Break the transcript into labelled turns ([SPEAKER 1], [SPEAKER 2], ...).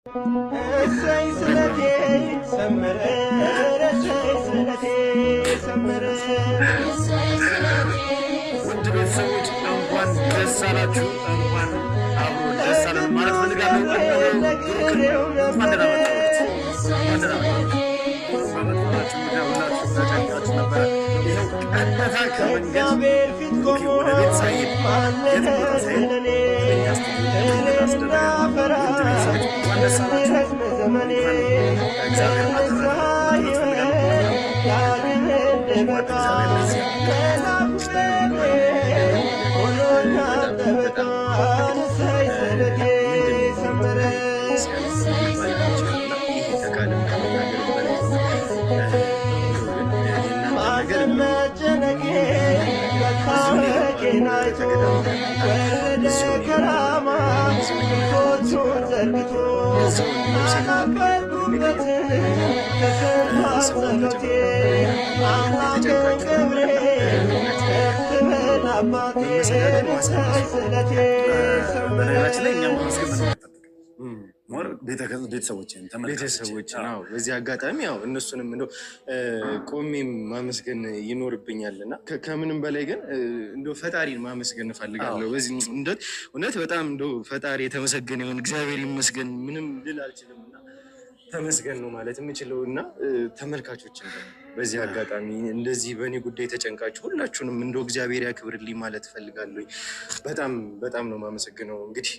[SPEAKER 1] እሰይ ስለቴ ሰመረ እሰይ ስለቴ ሰመረ
[SPEAKER 2] ውድ ቤተሰቦች እንኳን ደስ አላችሁ፣ እንኳን አብሮ ደስ አለን ማለት ፈልጋለሁ።
[SPEAKER 1] ከእግዚአብሔር ፊት ቆሞ ማለደ ስለኔ እንዳፈራ ረዝመ ዘመኔ ለንስሐ ሕይወት ዳግም እንድበቃ መላኩ ሆኖኛ ጠበቃ እሰይ ስለቴ ሰመረ መጨነቄ መታወቄን አይቶ ወረደ ከራማ ክንፎቹን ዘርግቶ አናፈርኩበት ተሰማ ጸሎቴ አምላኬን ክብሬ ከፍ በል አባቴ እሰይ ስለቴ ሰመረ
[SPEAKER 2] ቤተሰቦችን
[SPEAKER 3] ነው። በዚህ አጋጣሚ ያው እነሱንም እንደው ቆሜም ማመስገን ይኖርብኛልና ከምንም በላይ ግን እንደው ፈጣሪን ማመስገን እፈልጋለሁ። በዚህ እውነት በጣም እንደው ፈጣሪ የተመሰገነ ይሁን፣ እግዚአብሔር ይመስገን። ምንም ልል አልችልምና ተመስገን ነው ማለት የምችለውና ተመልካቾችን በዚህ አጋጣሚ እንደዚህ በእኔ ጉዳይ ተጨንቃችሁ ሁላችሁንም እንደው እግዚአብሔር ያክብርልኝ ማለት እፈልጋለሁ። በጣም ነው ማመሰግነው እንግዲህ